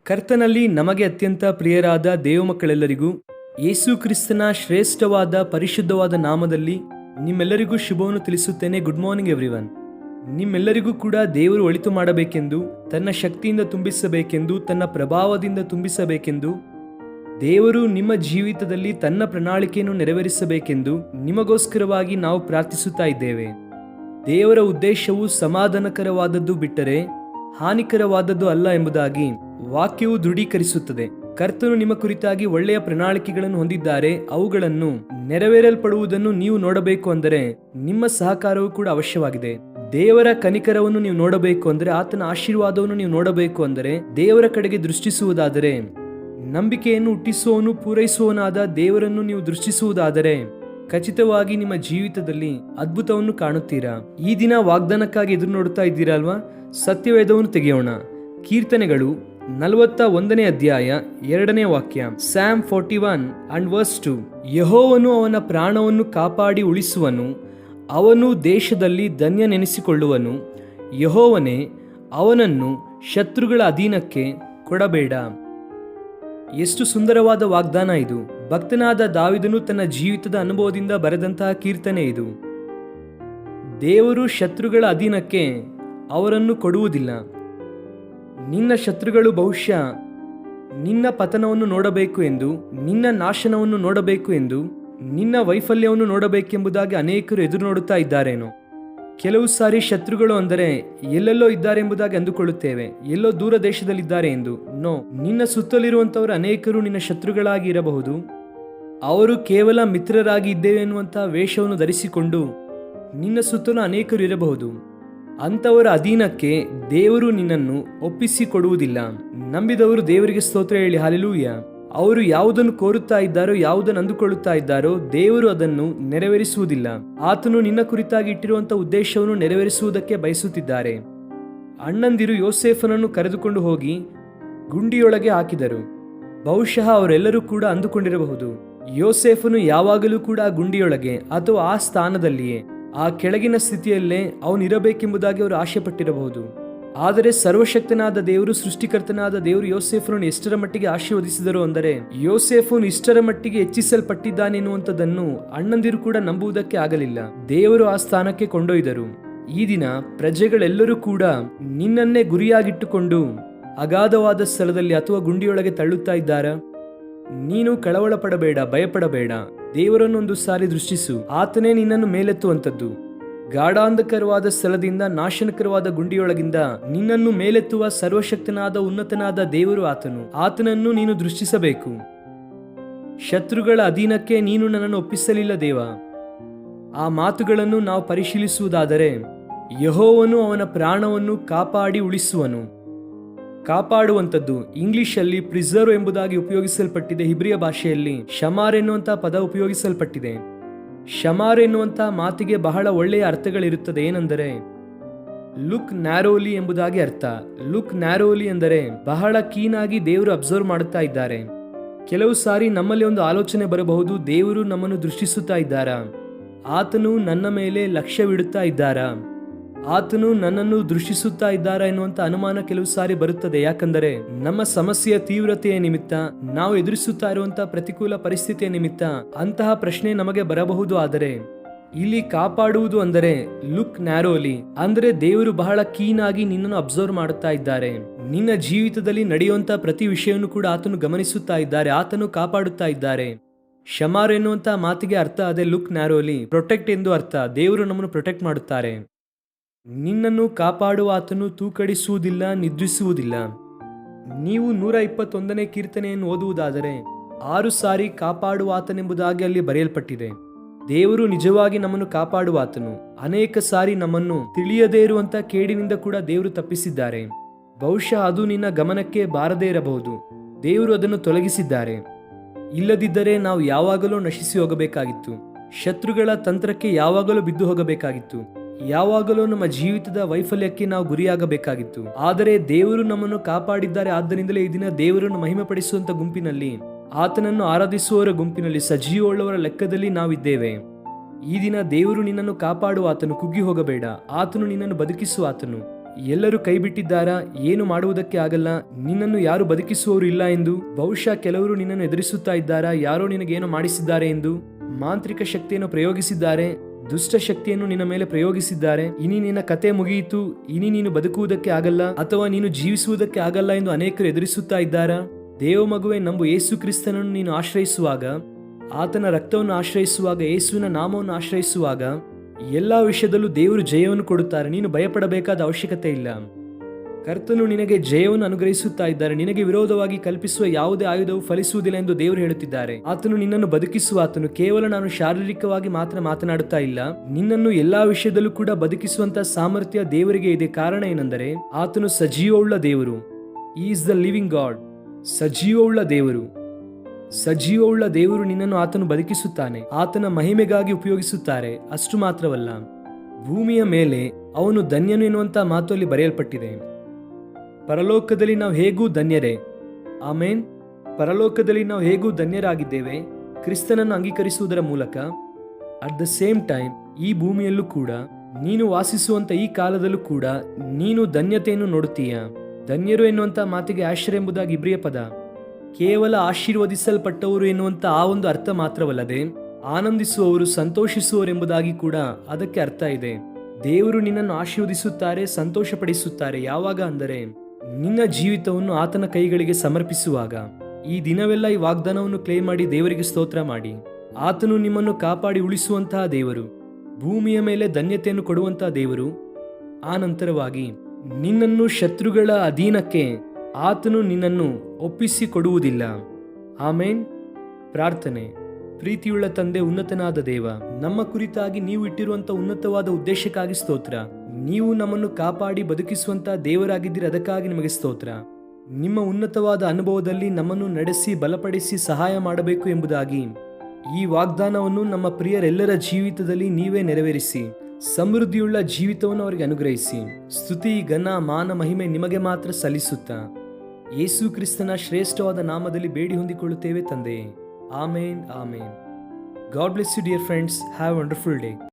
ಕರ್ತನಲ್ಲಿ ನಮಗೆ ಅತ್ಯಂತ ಪ್ರಿಯರಾದ ದೇವಮಕ್ಕಳೆಲ್ಲರಿಗೂ ಯೇಸು ಕ್ರಿಸ್ತನ ಶ್ರೇಷ್ಠವಾದ ಪರಿಶುದ್ಧವಾದ ನಾಮದಲ್ಲಿ ನಿಮ್ಮೆಲ್ಲರಿಗೂ ಶುಭವನ್ನು ತಿಳಿಸುತ್ತೇನೆ. Good morning everyone. ನಿಮ್ಮೆಲ್ಲರಿಗೂ ಕೂಡ ದೇವರು ಒಳಿತು ಮಾಡಬೇಕೆಂದು, ತನ್ನ ಶಕ್ತಿಯಿಂದ ತುಂಬಿಸಬೇಕೆಂದು, ತನ್ನ ಪ್ರಭಾವದಿಂದ ತುಂಬಿಸಬೇಕೆಂದು, ದೇವರು ನಿಮ್ಮ ಜೀವಿತದಲ್ಲಿ ತನ್ನ ಪ್ರಣಾಳಿಕೆಯನ್ನು ನೆರವೇರಿಸಬೇಕೆಂದು ನಿಮಗೋಸ್ಕರವಾಗಿ ನಾವು ಪ್ರಾರ್ಥಿಸುತ್ತಾ ಇದ್ದೇವೆ. ದೇವರ ಉದ್ದೇಶವು ಸಮಾಧಾನಕರವಾದದ್ದು ಬಿಟ್ಟರೆ ಹಾನಿಕರವಾದದ್ದು ಅಲ್ಲ ಎಂಬುದಾಗಿ ವಾಕ್ಯವು ದೃಢೀಕರಿಸುತ್ತದೆ. ಕರ್ತನು ನಿಮ್ಮ ಕುರಿತಾಗಿ ಒಳ್ಳೆಯ ಪ್ರಣಾಳಿಕೆಗಳನ್ನು ಹೊಂದಿದ್ದಾರೆ. ಅವುಗಳನ್ನು ನೆರವೇರಲ್ಪಡುವುದನ್ನು ನೀವು ನೋಡಬೇಕು ಅಂದರೆ ನಿಮ್ಮ ಸಹಕಾರವೂ ಕೂಡ ಅವಶ್ಯವಾಗಿದೆ. ದೇವರ ಕನಿಕರವನ್ನು ನೀವು ನೋಡಬೇಕು ಅಂದರೆ, ಆತನ ಆಶೀರ್ವಾದವನ್ನು ನೀವು ನೋಡಬೇಕು ಅಂದರೆ, ದೇವರ ಕಡೆಗೆ ದೃಷ್ಟಿಸುವುದಾದರೆ, ನಂಬಿಕೆಯನ್ನು ಹುಟ್ಟಿಸುವವನು ಪೂರೈಸುವವನಾದ ದೇವರನ್ನು ನೀವು ದೃಷ್ಟಿಸುವುದಾದರೆ ಖಚಿತವಾಗಿ ನಿಮ್ಮ ಜೀವಿತದಲ್ಲಿ ಅದ್ಭುತವನ್ನು ಕಾಣುತ್ತೀರಾ. ಈ ದಿನ ವಾಗ್ದಾನಕ್ಕಾಗಿ ಎದುರು ನೋಡುತ್ತಾ ಇದ್ದೀರಾ ಅಲ್ವಾ? ಸತ್ಯವೇದವನ್ನು ತೆಗೆಯೋಣ. ಕೀರ್ತನೆಗಳು 41ನೇ ಅಧ್ಯಾಯ 2ನೇ ವಾಕ್ಯ. Psalm 41 and verse 2. ಯೆಹೋವನು ಅವನ ಪ್ರಾಣವನ್ನು ಕಾಪಾಡಿ ಉಳಿಸುವನು, ಅವನು ದೇಶದಲ್ಲಿ ಧನ್ಯನೆನಿಸಿಕೊಳ್ಳುವನು. ಯೆಹೋವನೇ, ಅವನನ್ನು ಶತ್ರುಗಳ ಅಧೀನಕ್ಕೆ ಕೊಡಬೇಡ. ಎಷ್ಟು ಸುಂದರವಾದ ವಾಗ್ದಾನ ಇದು! ಭಕ್ತನಾದ ದಾವಿದನು ತನ್ನ ಜೀವಿತದ ಅನುಭವದಿಂದ ಬರೆದಂತಹ ಕೀರ್ತನೆ ಇದು. ದೇವರು ಶತ್ರುಗಳ ಅಧೀನಕ್ಕೆ ಅವರನ್ನು ಕೊಡುವುದಿಲ್ಲ. ನಿನ್ನ ಶತ್ರುಗಳು ಬಹುಶಃ ನಿನ್ನ ಪತನವನ್ನು ನೋಡಬೇಕು ಎಂದು, ನಿನ್ನ ನಾಶನವನ್ನು ನೋಡಬೇಕು ಎಂದು, ನಿನ್ನ ವೈಫಲ್ಯವನ್ನು ನೋಡಬೇಕೆಂಬುದಾಗಿ ಅನೇಕರು ಎದುರು ನೋಡುತ್ತಾ ಇದ್ದಾರೇನೋ. ಕೆಲವು ಸಾರಿ ಶತ್ರುಗಳು ಅಂದರೆ ಎಲ್ಲೆಲ್ಲೋ ಇದ್ದಾರೆ ಎಂಬುದಾಗಿ ಅಂದುಕೊಳ್ಳುತ್ತೇವೆ, ಎಲ್ಲೋ ದೂರ ದೇಶದಲ್ಲಿದ್ದಾರೆ ಎಂದು. ನೋ, ನಿನ್ನ ಸುತ್ತಲಿರುವಂಥವರು ಅನೇಕರು ನಿನ್ನ ಶತ್ರುಗಳಾಗಿ ಇರಬಹುದು. ಅವರು ಕೇವಲ ಮಿತ್ರರಾಗಿ ಇದ್ದೇವೆ ಎನ್ನುವಂತಹ ವೇಷವನ್ನು ಧರಿಸಿಕೊಂಡು ನಿನ್ನ ಸುತ್ತಲೂ ಅನೇಕರು ಇರಬಹುದು. ಅಂಥವರ ಅಧೀನಕ್ಕೆ ದೇವರು ನಿನ್ನನ್ನು ಒಪ್ಪಿಸಿಕೊಡುವುದಿಲ್ಲ. ನಂಬಿದವರು ದೇವರಿಗೆ ಸ್ತೋತ್ರ ಹೇಳಿ ಹಲ್ಲೆಲೂಯಾ. ಅವರು ಯಾವುದನ್ನು ಕೋರುತ್ತಾ ಇದ್ದಾರೋ, ಯಾವುದನ್ನು ಅಂದುಕೊಳ್ಳುತ್ತಾ ಇದ್ದಾರೋ, ದೇವರು ಅದನ್ನು ನೆರವೇರಿಸುವುದಿಲ್ಲ. ಆತನು ನಿನ್ನ ಕುರಿತಾಗಿ ಇಟ್ಟಿರುವಂತಹ ಉದ್ದೇಶವನ್ನು ನೆರವೇರಿಸುವುದಕ್ಕೆ ಬಯಸುತ್ತಿದ್ದಾರೆ. ಅಣ್ಣಂದಿರು ಯೋಸೇಫನನ್ನು ಕರೆದುಕೊಂಡು ಹೋಗಿ ಗುಂಡಿಯೊಳಗೆ ಹಾಕಿದರು. ಬಹುಶಃ ಅವರೆಲ್ಲರೂ ಕೂಡ ಅಂದುಕೊಂಡಿರಬಹುದು, ಯೋಸೇಫನು ಯಾವಾಗಲೂ ಕೂಡ ಗುಂಡಿಯೊಳಗೆ ಅಥವಾ ಆ ಸ್ಥಾನದಲ್ಲಿಯೇ, ಆ ಕೆಳಗಿನ ಸ್ಥಿತಿಯಲ್ಲೇ ಅವನಿರಬೇಕೆಂಬುದಾಗಿ ಅವರು ಆಶೆ ಪಟ್ಟಿರಬಹುದು. ಆದರೆ ಸರ್ವಶಕ್ತನಾದ ದೇವರು, ಸೃಷ್ಟಿಕರ್ತನಾದ ದೇವರು ಯೋಸೇಫನನ್ನು ಎಷ್ಟರ ಮಟ್ಟಿಗೆ ಆಶೀರ್ವದಿಸಿದರು ಅಂದರೆ, ಯೋಸೇಫನು ಇಷ್ಟರ ಮಟ್ಟಿಗೆ ಹೆಚ್ಚಿಸಲ್ಪಟ್ಟಿದ್ದಾನೆನ್ನುವಂಥದ್ದನ್ನು ಅಣ್ಣಂದಿರು ಕೂಡ ನಂಬುವುದಕ್ಕೆ ಆಗಲಿಲ್ಲ. ದೇವರು ಆ ಸ್ಥಾನಕ್ಕೆ ಕೊಂಡೊಯ್ದರು. ಈ ದಿನ ಪ್ರಜೆಗಳೆಲ್ಲರೂ ಕೂಡ ನಿನ್ನನ್ನೇ ಗುರಿಯಾಗಿಟ್ಟುಕೊಂಡು ಅಗಾಧವಾದ ಸ್ಥಳದಲ್ಲಿ ಅಥವಾ ಗುಂಡಿಯೊಳಗೆ ತಳ್ಳುತ್ತಾ ಇದ್ದಾರಾ? ನೀನು ಕಳವಳ ಪಡಬೇಡ, ಭಯಪಡಬೇಡ. ದೇವರನ್ನೊಂದು ಸಾರಿ ದೃಷ್ಟಿಸು. ಆತನೇ ನಿನ್ನನ್ನು ಮೇಲೆತ್ತುವಂಥದ್ದು. ಗಾಢಾಂಧಕರವಾದ ಸ್ಥಳದಿಂದ, ನಾಶನಕರವಾದ ಗುಂಡಿಯೊಳಗಿಂದ ನಿನ್ನನ್ನು ಮೇಲೆತ್ತುವ ಸರ್ವಶಕ್ತನಾದ ಉನ್ನತನಾದ ದೇವರು ಆತನು. ಆತನನ್ನು ನೀನು ದೃಷ್ಟಿಸಬೇಕು. ಶತ್ರುಗಳ ಅಧೀನಕ್ಕೆ ನೀನು ನನ್ನನ್ನು ಒಪ್ಪಿಸಲಿಲ್ಲ ದೇವ. ಆ ಮಾತುಗಳನ್ನು ನಾವು ಪರಿಶೀಲಿಸುವುದಾದರೆ, ಯೆಹೋವನು ಅವನ ಪ್ರಾಣವನ್ನು ಕಾಪಾಡಿ ಉಳಿಸುವನು. ಕಾಪಾಡುವಂಥದ್ದು ಇಂಗ್ಲಿಷಲ್ಲಿ ಪ್ರಿಸರ್ವ್ ಎಂಬುದಾಗಿ ಉಪಯೋಗಿಸಲ್ಪಟ್ಟಿದೆ. ಹಿಬ್ರಿಯ ಭಾಷೆಯಲ್ಲಿ ಶಮಾರ್ ಎನ್ನುವಂತಹ ಪದ ಉಪಯೋಗಿಸಲ್ಪಟ್ಟಿದೆ. ಶಮಾರ್ ಎನ್ನುವಂತಹ ಮಾತಿಗೆ ಬಹಳ ಒಳ್ಳೆಯ ಅರ್ಥಗಳಿರುತ್ತದೆ. ಏನೆಂದರೆ ಲುಕ್ ನ್ಯಾರೋಲಿ ಎಂಬುದಾಗಿ ಅರ್ಥ. ಲುಕ್ ನ್ಯಾರೋಲಿ ಎಂದರೆ ಬಹಳ ಕೀನಾಗಿ ದೇವರು ಅಬ್ಸರ್ವ್ ಮಾಡುತ್ತಾ ಇದ್ದಾರೆ. ಕೆಲವು ಸಾರಿ ನಮ್ಮಲ್ಲಿ ಒಂದು ಆಲೋಚನೆ ಬರಬಹುದು, ದೇವರು ನಮ್ಮನ್ನು ದೃಷ್ಟಿಸುತ್ತಾ ಇದ್ದಾರಾ? ಆತನು ನನ್ನ ಮೇಲೆ ಲಕ್ಷ್ಯವಿಡುತ್ತಾ ಇದ್ದಾರಾ? ಆತನು ನನ್ನನ್ನು ದೃಷ್ಟಿಸುತ್ತಾ ಇದ್ದಾರಾ ಎನ್ನುವಂತ ಅನುಮಾನ ಕೆಲವು ಸಾರಿ ಬರುತ್ತದೆ. ಯಾಕಂದರೆ ನಮ್ಮ ಸಮಸ್ಯೆಯ ತೀವ್ರತೆಯ ನಿಮಿತ್ತ, ನಾವು ಎದುರಿಸುತ್ತಾ ಇರುವಂತಹ ಪ್ರತಿಕೂಲ ಪರಿಸ್ಥಿತಿಯ ನಿಮಿತ್ತ ಅಂತಹ ಪ್ರಶ್ನೆ ನಮಗೆ ಬರಬಹುದು. ಆದರೆ ಇಲ್ಲಿ ಕಾಪಾಡುವುದು ಅಂದರೆ ಲುಕ್ ನ್ಯಾರೋಲಿ ಅಂದರೆ ದೇವರು ಬಹಳ ಕೀನಾಗಿ ನಿನ್ನನ್ನು ಅಬ್ಸರ್ವ್ ಮಾಡುತ್ತಾ ಇದ್ದಾರೆ. ನಿನ್ನ ಜೀವಿತದಲ್ಲಿ ನಡೆಯುವಂತಹ ಪ್ರತಿ ವಿಷಯವನ್ನು ಕೂಡ ಆತನು ಗಮನಿಸುತ್ತಾ ಇದ್ದಾರೆ. ಆತನು ಕಾಪಾಡುತ್ತಾ ಇದ್ದಾರೆ. ಶಮಾರ್ ಎನ್ನುವಂತಹ ಮಾತಿಗೆ ಅರ್ಥ ಅದೇ, ಲುಕ್ ನ್ಯಾರೋಲಿ, ಪ್ರೊಟೆಕ್ಟ್ ಎಂದು ಅರ್ಥ. ದೇವರು ನಮ್ಮನ್ನು ಪ್ರೊಟೆಕ್ಟ್ ಮಾಡುತ್ತಾರೆ. ನಿನ್ನನ್ನು ಕಾಪಾಡುವ ಆತನು ತೂಕಡಿಸುವುದಿಲ್ಲ, ನಿದ್ರಿಸುವುದಿಲ್ಲ. ನೀವು 121ನೇ ಕೀರ್ತನೆಯನ್ನು ಓದುವುದಾದರೆ 6 ಸಾರಿ ಕಾಪಾಡುವ ಆತನೆಂಬುದಾಗಿ ಅಲ್ಲಿ ಬರೆಯಲ್ಪಟ್ಟಿದೆ. ದೇವರು ನಿಜವಾಗಿ ನಮ್ಮನ್ನು ಕಾಪಾಡುವ ಆತನು. ಅನೇಕ ಸಾರಿ ನಮ್ಮನ್ನು ತಿಳಿಯದೇ ಇರುವಂತ ಕೇಡಿನಿಂದ ಕೂಡ ದೇವರು ತಪ್ಪಿಸಿದ್ದಾರೆ. ಬಹುಶಃ ಅದು ನಿನ್ನ ಗಮನಕ್ಕೆ ಬಾರದೇ ಇರಬಹುದು. ದೇವರು ಅದನ್ನು ತೊಲಗಿಸಿದ್ದಾರೆ. ಇಲ್ಲದಿದ್ದರೆ ನಾವು ಯಾವಾಗಲೂ ನಶಿಸಿ ಹೋಗಬೇಕಾಗಿತ್ತು. ಶತ್ರುಗಳ ತಂತ್ರಕ್ಕೆ ಯಾವಾಗಲೂ ಬಿದ್ದು ಹೋಗಬೇಕಾಗಿತ್ತು. ಯಾವಾಗಲೂ ನಮ್ಮ ಜೀವಿತದ ವೈಫಲ್ಯಕ್ಕೆ ನಾವು ಗುರಿಯಾಗಬೇಕಾಗಿತ್ತು. ಆದರೆ ದೇವರು ನಮ್ಮನ್ನು ಕಾಪಾಡಿದ್ದಾರೆ. ಆದ್ದರಿಂದಲೇ ಈ ದಿನ ದೇವರನ್ನು ಮಹಿಮೆ ಪಡಿಸುವಂತ ಗುಂಪಿನಲ್ಲಿ, ಆತನನ್ನು ಆರಾಧಿಸುವವರ ಗುಂಪಿನಲ್ಲಿ, ಸಜೀವವುಳ್ಳವರ ಲೆಕ್ಕದಲ್ಲಿ ನಾವಿದ್ದೇವೆ. ಈ ದಿನ ದೇವರು ನಿನ್ನನ್ನು ಕಾಪಾಡುವ ಆತನು, ಕುಗ್ಗಿ ಹೋಗಬೇಡ. ಆತನು ನಿನ್ನನ್ನು ಬದುಕಿಸುವ ಆತನು. ಎಲ್ಲರೂ ಕೈ ಬಿಟ್ಟಿದ್ದಾರಾ? ಏನು ಮಾಡುವುದಕ್ಕೆ ಆಗಲ್ಲ, ನಿನ್ನನ್ನು ಯಾರು ಬದುಕಿಸುವವರು ಇಲ್ಲ ಎಂದು. ಬಹುಶಃ ಕೆಲವರು ನಿನ್ನನ್ನು ಎದುರಿಸುತ್ತಾ ಇದ್ದಾರಾ? ಯಾರೋ ನಿನಗೇನೋ ಮಾಡಿಸಿದ್ದಾರೆ ಎಂದು. ಮಾಂತ್ರಿಕ ಶಕ್ತಿಯನ್ನು ಪ್ರಯೋಗಿಸಿದ್ದಾರೆ, ದುಷ್ಟ ಶಕ್ತಿಯನ್ನು ನಿನ್ನ ಮೇಲೆ ಪ್ರಯೋಗಿಸಿದ್ದಾರೆ. ಇನಿ ನಿನ್ನ ಕತೆ ಮುಗಿಯಿತು, ಇನಿ ನೀನು ಬದುಕುವುದಕ್ಕೆ ಆಗಲ್ಲ ಅಥವಾ ನೀನು ಜೀವಿಸುವುದಕ್ಕೆ ಆಗಲ್ಲ ಎಂದು ಅನೇಕರು ಎದುರಿಸುತ್ತಾ ಇದ್ದಾರಾ? ದೇವ ಮಗುವೆ, ನಂಬು. ಯೇಸು ಕ್ರಿಸ್ತನನ್ನು ನೀನು ಆಶ್ರಯಿಸುವಾಗ, ಆತನ ರಕ್ತವನ್ನು ಆಶ್ರಯಿಸುವಾಗ, ಯೇಸುವಿನ ನಾಮವನ್ನು ಆಶ್ರಯಿಸುವಾಗ ಎಲ್ಲಾ ವಿಷಯದಲ್ಲೂ ದೇವರು ಜಯವನ್ನು ಕೊಡುತ್ತಾರೆ. ನೀನು ಭಯಪಡಬೇಕಾದ ಅವಶ್ಯಕತೆ ಇಲ್ಲ. ಕರ್ತನು ನಿನಗೆ ಜಯವನ್ನು ಅನುಗ್ರಹಿಸುತ್ತಾ ಇದ್ದಾರೆ. ನಿನಗೆ ವಿರೋಧವಾಗಿ ಕಲ್ಪಿಸುವ ಯಾವುದೇ ಆಯುಧವು ಫಲಿಸುವುದಿಲ್ಲ ಎಂದು ದೇವರು ಹೇಳುತ್ತಿದ್ದಾರೆ. ಆತನು ನಿನ್ನನ್ನು ಬದುಕಿಸುವ ಆತನು. ಕೇವಲ ನಾನು ಶಾರೀರಿಕವಾಗಿ ಮಾತ್ರ ಮಾತನಾಡುತ್ತಾ ಇಲ್ಲ, ನಿನ್ನನ್ನು ಎಲ್ಲಾ ವಿಷಯದಲ್ಲೂ ಕೂಡ ಬದುಕಿಸುವಂತಹ ಸಾಮರ್ಥ್ಯ ದೇವರಿಗೆ ಇದೆ. ಕಾರಣ ಏನೆಂದರೆ ಆತನು ಸಜೀವವುಳ್ಳ ದೇವರು. Is the living god. ಸಜೀವವುಳ್ಳ ದೇವರು. ಸಜೀವವುಳ್ಳ ದೇವರು ನಿನ್ನನ್ನು ಆತನು ಬದುಕಿಸುತ್ತಾನೆ. ಆತನ ಮಹಿಮೆಗಾಗಿ ಉಪಯೋಗಿಸುತ್ತಾರೆ. ಅಷ್ಟು ಮಾತ್ರವಲ್ಲ, ಭೂಮಿಯ ಮೇಲೆ ಅವನು ಧನ್ಯನು ಎನ್ನುವಂತ ಮಾತು ಅಲ್ಲಿ ಬರೆಯಲ್ಪಟ್ಟಿದೆ. ಪರಲೋಕದಲ್ಲಿ ನಾವು ಹೇಗೂ ಧನ್ಯರೇ. ಆಮೇನ್. ಪರಲೋಕದಲ್ಲಿ ನಾವು ಹೇಗೂ ಧನ್ಯರಾಗಿದ್ದೇವೆ ಕ್ರಿಸ್ತನನ್ನು ಅಂಗೀಕರಿಸುವುದರ ಮೂಲಕ. ಅಟ್ ದ ಸೇಮ್ ಟೈಮ್ ಈ ಭೂಮಿಯಲ್ಲೂ ಕೂಡ, ನೀನು ವಾಸಿಸುವಂತ ಈ ಕಾಲದಲ್ಲೂ ಕೂಡ ನೀನು ಧನ್ಯತೆಯನ್ನು ನೋಡುತ್ತೀಯ. ಧನ್ಯರು ಎನ್ನುವಂತ ಮಾತಿಗೆ ಆಶ್ರಯ ಎಂಬುದಾಗಿ ಇಬ್ರಿಯ ಪದ ಕೇವಲ ಆಶೀರ್ವದಿಸಲ್ಪಟ್ಟವರು ಎನ್ನುವಂತ ಆ ಒಂದು ಅರ್ಥ ಮಾತ್ರವಲ್ಲದೆ, ಆನಂದಿಸುವವರು, ಸಂತೋಷಿಸುವವರು ಎಂಬುದಾಗಿ ಕೂಡ ಅದಕ್ಕೆ ಅರ್ಥ ಇದೆ. ದೇವರು ನಿನ್ನನ್ನು ಆಶೀರ್ವದಿಸುತ್ತಾರೆ, ಸಂತೋಷಪಡಿಸುತ್ತಾರೆ. ಯಾವಾಗ ಅಂದರೆ ನಿನ್ನ ಜೀವಿತವನ್ನು ಆತನ ಕೈಗಳಿಗೆ ಸಮರ್ಪಿಸುವಾಗ. ಈ ದಿನವೆಲ್ಲ ಈ ವಾಗ್ದಾನವನ್ನು ಕ್ಲೇಮ್ ಮಾಡಿ ದೇವರಿಗೆ ಸ್ತೋತ್ರ ಮಾಡಿ. ಆತನು ನಿಮ್ಮನ್ನು ಕಾಪಾಡಿ ಉಳಿಸುವಂತಹ ದೇವರು, ಭೂಮಿಯ ಮೇಲೆ ಧನ್ಯತೆಯನ್ನು ಕೊಡುವಂತಹ ದೇವರು. ಆ ನಂತರವಾಗಿ ನಿನ್ನನ್ನು ಶತ್ರುಗಳ ಅಧೀನಕ್ಕೆ ಆತನು ನಿನ್ನನ್ನು ಒಪ್ಪಿಸಿ ಕೊಡುವುದಿಲ್ಲ. ಆಮೇನ್. ಪ್ರಾರ್ಥನೆ. ಪ್ರೀತಿಯುಳ್ಳ ತಂದೆ, ಉನ್ನತನಾದ ದೇವ, ನಮ್ಮ ಕುರಿತಾಗಿ ನೀವು ಇಟ್ಟಿರುವಂತ ಉನ್ನತವಾದ ಉದ್ದೇಶಕ್ಕಾಗಿ ಸ್ತೋತ್ರ. ನೀವು ನಮ್ಮನ್ನು ಕಾಪಾಡಿ ಬದುಕಿಸುವಂತ ದೇವರಾಗಿದ್ದೀರಿ, ಅದಕ್ಕಾಗಿ ನಿಮಗೆ ಸ್ತೋತ್ರ. ನಿಮ್ಮ ಉನ್ನತವಾದ ಅನುಭವದಲ್ಲಿ ನಮ್ಮನ್ನು ನಡೆಸಿ ಬಲಪಡಿಸಿ ಸಹಾಯ ಮಾಡಬೇಕು ಎಂಬುದಾಗಿ ಈ ವಾಗ್ದಾನವನ್ನು ನಮ್ಮ ಪ್ರಿಯರೆಲ್ಲರ ಜೀವಿತದಲ್ಲಿ ನೀವೇ ನೆರವೇರಿಸಿ ಸಮೃದ್ಧಿಯುಳ್ಳ ಜೀವಿತವನ್ನು ಅವರಿಗೆ ಅನುಗ್ರಹಿಸಿ. ಸ್ತುತಿ, ಘನ, ಮಾನ, ಮಹಿಮೆ ನಿಮಗೆ ಮಾತ್ರ ಸಲ್ಲಿಸುತ್ತಾ ಯೇಸು ಕ್ರಿಸ್ತನ ಶ್ರೇಷ್ಠವಾದ ನಾಮದಲ್ಲಿ ಬೇಡಿ ಹೊಂದಿಕೊಳ್ಳುತ್ತೇವೆ ತಂದೆಯೇ. ಆಮೇನ್, ಆಮೇನ್. God bless you, dear friends. Have a wonderful day.